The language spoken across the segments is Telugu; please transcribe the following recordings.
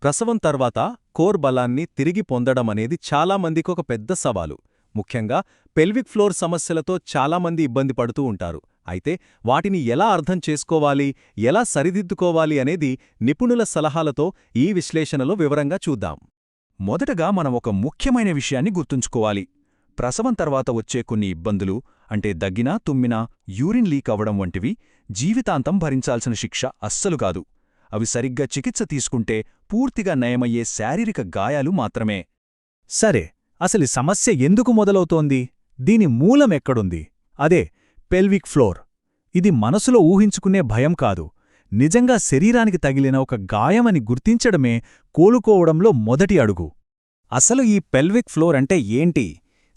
ప్రసవం తర్వాత కోర్ బలాన్ని తిరిగి పొందడమనేది చాలామందికి ఒక పెద్ద సవాలు. ముఖ్యంగా పెల్విక్ ఫ్లోర్ సమస్యలతో చాలామంది ఇబ్బంది పడుతూ ఉంటారు. అయితే వాటిని ఎలా అర్థం చేసుకోవాలి, ఎలా సరిదిద్దుకోవాలి అనేది నిపుణుల సలహాలతో ఈ విశ్లేషణలో వివరంగా చూద్దాం. మొదటగా మనం ఒక ముఖ్యమైన విషయాన్ని గుర్తుంచుకోవాలి. ప్రసవం తర్వాత వచ్చే కొన్ని ఇబ్బందులు అంటే దగ్గినా తుమ్మినా యూరిన్ లీక్ అవ్వడం వంటివి జీవితాంతం భరించాల్సిన శిక్ష అస్సలు కాదు. అవి సరిగ్గా చికిత్స తీసుకుంటే పూర్తిగా నయమయ్యే శారీరక గాయాలు మాత్రమే. సరే, అసలు సమస్య ఎందుకు మొదలవుతోంది? దీని మూలమెక్కడుంది? అదే పెల్విక్ ఫ్లోర్. ఇది మనసులో ఊహించుకునే భయం కాదు, నిజంగా శరీరానికి తగిలిన ఒక గాయమని గుర్తించడమే కోలుకోవడంలో మొదటి అడుగు. అసలు ఈ పెల్విక్ ఫ్లోర్ అంటే ఏంటి?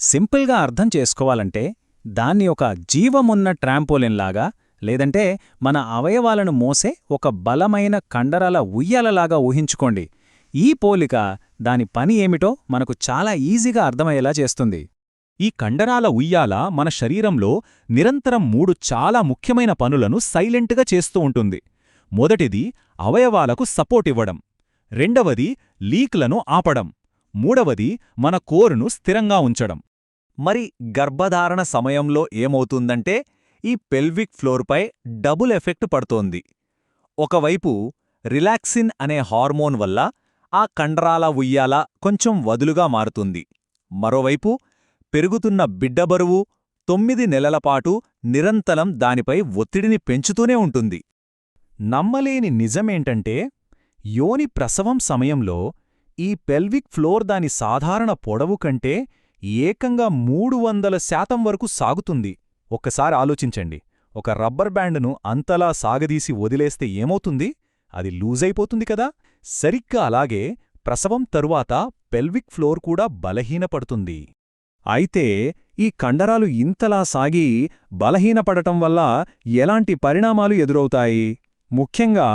సింపుల్గా అర్థం చేసుకోవాలంటే దాన్ని ఒక జీవమున్న ట్రాంపోలిన్లాగా లేదంటే మన అవయవాలను మోసే ఒక బలమైన కండరాల ఉయ్యాలలాగా ఊహించుకోండి. ఈ పోలిక దాని పని ఏమిటో మనకు చాలా ఈజీగా అర్థమయ్యేలా చేస్తుంది. ఈ కండరాల ఉయ్యాల మన శరీరంలో నిరంతరం 3 చాలా ముఖ్యమైన పనులను సైలెంట్గా చేస్తూ ఉంటుంది. మొదటిది అవయవాలకు సపోర్ట్ ఇవ్వడం, రెండవది లీక్లను ఆపడం, మూడవది మన కోరును స్థిరంగా ఉంచడం. మరి గర్భధారణ సమయంలో ఏమవుతుందంటే ఈ పెల్విక్ ఫ్లోర్పై డబుల్ ఎఫెక్ట్ పడుతోంది. ఒకవైపు రిలాక్సిన్ అనే హార్మోన్ వల్ల ఆ కండరాల ఉయ్యాల కొంచెం వదులుగా మారుతుంది. మరోవైపు పెరుగుతున్న బిడ్డ బరువు 9 నెలలపాటు నిరంతరం దానిపై ఒత్తిడిని పెంచుతూనే ఉంటుంది. నమ్మలేని నిజమేంటంటే యోని ప్రసవం సమయంలో ఈ పెల్విక్ ఫ్లోర్ దాని సాధారణ పొడవు కంటే ఏకంగా 300% వరకు సాగుతుంది. ఒక్కసారి ఆలోచించండి, ఒక రబ్బర్ బ్యాండును అంతలా సాగదీసి వదిలేస్తే ఏమవుతుంది? అది లూజైపోతుంది కదా. సరిగ్గా అలాగే ప్రసవం తరువాత పెల్విక్ ఫ్లోర్ కూడా బలహీనపడుతుంది. అయితే ఈ కండరాలు ఇంతలా సాగి బలహీనపడటం వల్ల ఎలాంటి పరిణామాలు ఎదురవుతాయి? ముఖ్యంగా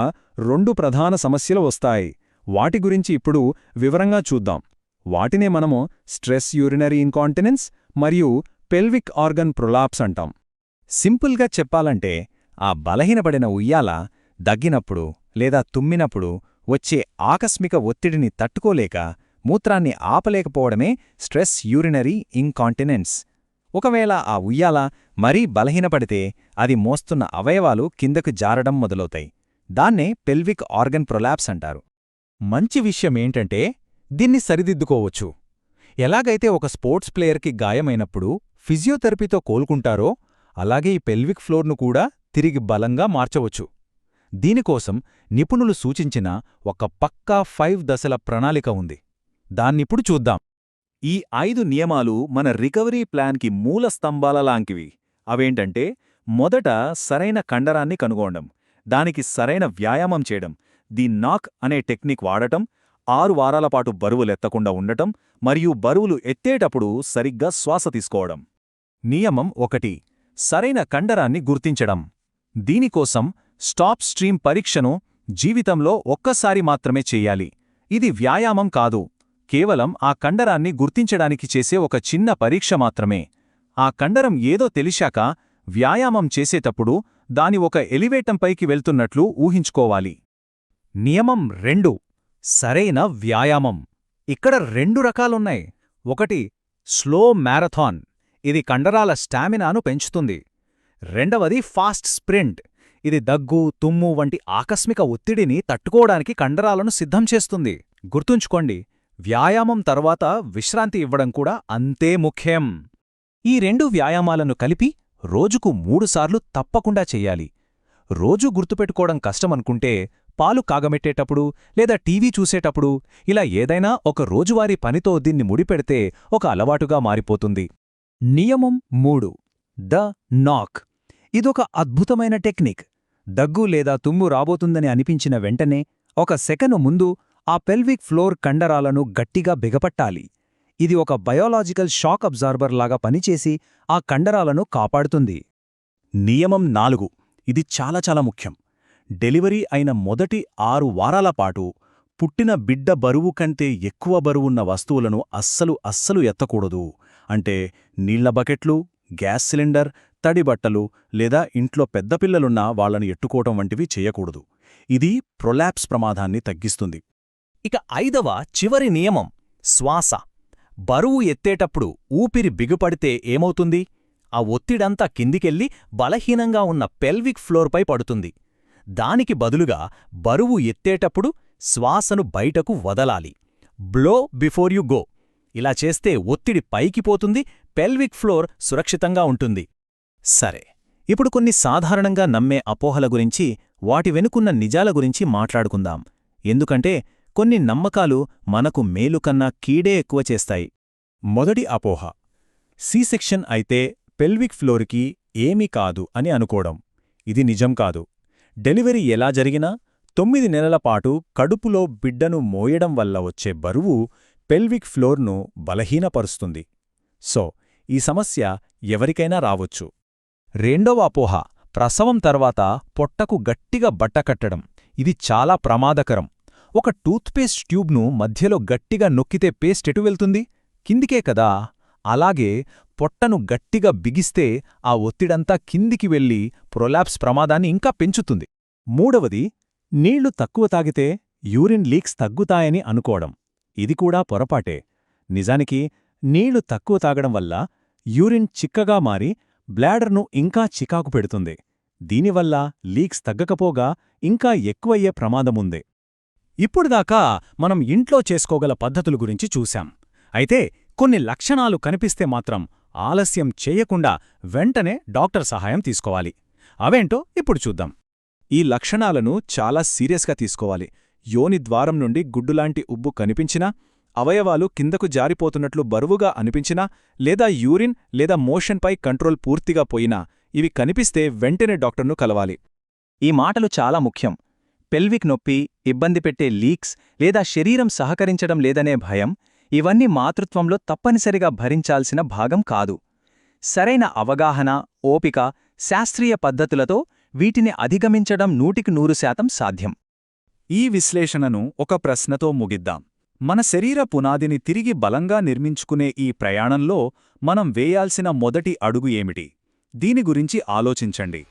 2 ప్రధాన సమస్యలు వస్తాయి. వాటి గురించి ఇప్పుడు వివరంగా చూద్దాం. వాటినే మనము స్ట్రెస్ యూరినరీ ఇన్కాంటినెన్స్ మరియు పెల్విక్ ఆర్గన్ ప్రొలాప్స్ అంటాం. సింపుల్గా చెప్పాలంటే ఆ బలహీనపడిన ఉయ్యాల దగ్గినప్పుడు లేదా తుమ్మినప్పుడు వచ్చే ఆకస్మిక ఒత్తిడిని తట్టుకోలేక మూత్రాన్ని ఆపలేకపోవడమే స్ట్రెస్ యూరినరీ ఇన్కాంటినెన్స్. ఒకవేళ ఆ ఉయ్యాల మరీ బలహీనపడితే అది మోస్తున్న అవయవాలు కిందకు జారడం మొదలవుతాయి. దాన్నే పెల్విక్ ఆర్గన్ ప్రొలాప్స్ అంటారు. మంచి విషయమేంటంటే దీన్ని సరిదిద్దుకోవచ్చు. ఎలాగైతే ఒక స్పోర్ట్స్ ప్లేయర్కి గాయమైనప్పుడు ఫిజియోథెరపీతో కోలుకుంటారో అలాగే ఈ పెల్విక్ ఫ్లోర్ను కూడా తిరిగి బలంగా మార్చవచ్చు. దీనికోసం నిపుణులు సూచించిన ఒక పక్కా 5 దశల ప్రణాళిక ఉంది. దాన్నిప్పుడు చూద్దాం. ఈ 5 నియమాలు మన రికవరీ ప్లాన్కి మూల స్తంభాలలాంటివి. అవేంటంటే మొదట సరైన కండరాన్ని కనుగొనడం, దానికి సరైన వ్యాయామం చేయడం, ది నాక్ అనే టెక్నిక్ వాడటం, 6 వారాలపాటు బరువులెత్తకుండా ఉండటం మరియు బరువులు ఎత్తేటప్పుడు సరిగ్గా శ్వాస తీసుకోవడం. నియమం 1: సరైన కండరాన్ని గుర్తించడం. దీనికోసం స్టాప్ స్ట్రీమ్ పరీక్షను జీవితంలో ఒక్కసారి మాత్రమే చెయ్యాలి. ఇది వ్యాయామం కాదు, కేవలం ఆ కండరాన్ని గుర్తించడానికి చేసే ఒక చిన్న పరీక్ష మాత్రమే. ఆ కండరం ఏదో తెలిశాక వ్యాయామం చేసేటప్పుడు దాని ఒక ఎలివేటంపైకి వెళ్తున్నట్లు ఊహించుకోవాలి. నియమం 2: సరైన వ్యాయామం. ఇక్కడ 2 రకాలున్నాయి. ఒకటి స్లో మ్యారథాన్, ఇది కండరాల స్టామినాను పెంచుతుంది. రెండవది ఫాస్ట్ స్ప్రింట్, ఇది దగ్గు, తుమ్ము వంటి ఆకస్మిక ఒత్తిడిని తట్టుకోవడానికి కండరాలను సిద్ధం చేస్తుంది. గుర్తుంచుకోండి, వ్యాయామం తర్వాత విశ్రాంతి ఇవ్వడం కూడా అంతే ముఖ్యం. ఈ 2 వ్యాయామాలను కలిపి రోజుకు 3 సార్లు తప్పకుండా చెయ్యాలి. రోజూ గుర్తుపెట్టుకోవడం కష్టమనుకుంటే పాలు కాగమెట్టేటప్పుడు లేదా టీవీ చూసేటప్పుడు ఇలా ఏదైనా ఒక రోజువారీ పనితో దీన్ని ముడిపెడితే ఒక అలవాటుగా మారిపోతుంది. నియమం 3: ద నాక్. ఇదొక అద్భుతమైన టెక్నిక్. దగ్గు లేదా తుమ్ము రాబోతుందని అనిపించిన వెంటనే 1 సెకను ముందు ఆ పెల్విక్ ఫ్లోర్ కండరాలను గట్టిగా బిగపట్టాలి. ఇది ఒక బయోలాజికల్ షాక్ అబ్జార్బర్ లాగా పనిచేసి ఆ కండరాలను కాపాడుతుంది. నియమం 4: ఇది చాలా ముఖ్యం. డెలివరీ అయిన మొదటి 6 వారాల పాటు పుట్టిన బిడ్డ బరువు కంటే ఎక్కువ బరువున్న వస్తువులను అస్సలు ఎత్తకూడదు. అంటే నీళ్ల బకెట్లు, గ్యాస్ సిలిండర్, తడిబట్టలు లేదా ఇంట్లో పెద్దపిల్లలున్నా వాళ్లను ఎట్టుకోవటం వంటివి చెయ్యకూడదు. ఇది ప్రొలాప్స్ ప్రమాదాన్ని తగ్గిస్తుంది. ఇక 5వ చివరి నియమం శ్వాస. బరువు ఎత్తేటప్పుడు ఊపిరి బిగుపడితే ఏమవుతుంది? ఆ ఒత్తిడంతా కిందికెళ్ళి బలహీనంగా ఉన్న పెల్విక్ ఫ్లోర్పై పడుతుంది. దానికి బదులుగా బరువు ఎత్తేటప్పుడు శ్వాసను బయటకు వదలాలి. Blow before you go. ఇలా చేస్తే ఒత్తిడి పైకి పోతుంది, పెల్విక్ ఫ్లోర్ సురక్షితంగా ఉంటుంది. సరే, ఇప్పుడు కొన్ని సాధారణంగా నమ్మే అపోహల గురించి, వాటి వెనుకున్న నిజాల గురించి మాట్లాడుకుందాం. ఎందుకంటే కొన్ని నమ్మకాలు మనకు మేలుకన్నా కీడే ఎక్కువ చేస్తాయి. మొదటి అపోహ: సి సెక్షన్ అయితే పెల్విక్ ఫ్లోర్కి ఏమీ కాదు అని అనుకోవడం. ఇది నిజం కాదు. డెలివరీ ఎలా జరిగినా 9 నెలల పాటు కడుపులో బిడ్డను మోయడం వల్ల వచ్చే బరువు పెల్విక్ ఫ్లోర్ను బలహీనపరుస్తుంది. సో, ఈ సమస్య ఎవరికైనా రావొచ్చు. రెండవ అపోహ: ప్రసవం తర్వాత పొట్టకు గట్టిగా బట్టకట్టడం. ఇది చాలా ప్రమాదకరం. ఒక టూత్పేస్ట్ ట్యూబ్ను మధ్యలో గట్టిగా నొక్కితే పేస్ట్ ఎటు వెళ్తుంది? కిందికే కదా. అలాగే పొట్టను గట్టిగా బిగిస్తే ఆ ఒత్తిడంతా కిందికి వెళ్ళి ప్రొలాప్స్ ప్రమాదాన్ని ఇంకా పెంచుతుంది. మూడవది, నీళ్లు తక్కువ తాగితే యూరిన్ లీక్స్ తగ్గుతాయని అనుకోవడం. ఇది కూడా పొరపాటే. నిజానికి నీళ్లు తక్కువ తాగడం వల్ల యూరిన్ చిక్కగా మారి బ్లాడర్ను ఇంకా చికాకు పెడుతుంది. దీనివల్ల లీక్స్ తగ్గకపోగా ఇంకా ఎక్కువయ్యే ప్రమాదముందే. ఇప్పుడుదాకా మనం ఇంట్లో చేసుకోగల పద్ధతుల గురించి చూశాం. అయితే కొన్ని లక్షణాలు కనిపిస్తే మాత్రం ఆలస్యం చేయకుండా వెంటనే డాక్టర్ సహాయం తీసుకోవాలి. అవేంటో ఇప్పుడు చూద్దాం. ఈ లక్షణాలను చాలా సీరియస్గా తీసుకోవాలి. యోని ద్వారం నుండి గుడ్డులాంటి ఉబ్బు కనిపించినా, అవయవాలు కిందకు జారిపోతున్నట్లు బరువుగా అనిపించినా, లేదా యూరిన్ లేదా మోషన్పై కంట్రోల్ పూర్తిగా పోయినా, ఇవి కనిపిస్తే వెంటనే డాక్టర్ను కలవాలి. ఈ మాటలు చాలా ముఖ్యం. పెల్విక్ నొప్పి, ఇబ్బంది పెట్టే లీక్స్ లేదా శరీరం సహకరించడం లేదనే భయం, ఇవన్నీ మాతృత్వంలో తప్పనిసరిగా భరించాల్సిన భాగం కాదు. సరైన అవగాహన, ఓపిక, శాస్త్రీయ పద్ధతులతో వీటిని అధిగమించడం 100% సాధ్యం. ఈ విశ్లేషణను ఒక ప్రశ్నతో ముగిద్దాం. మన శరీర పునాదిని తిరిగి బలంగా నిర్మించుకునే ఈ ప్రయాణంలో మనం వేయాల్సిన మొదటి అడుగు ఏమిటి? దీని గురించి ఆలోచించండి.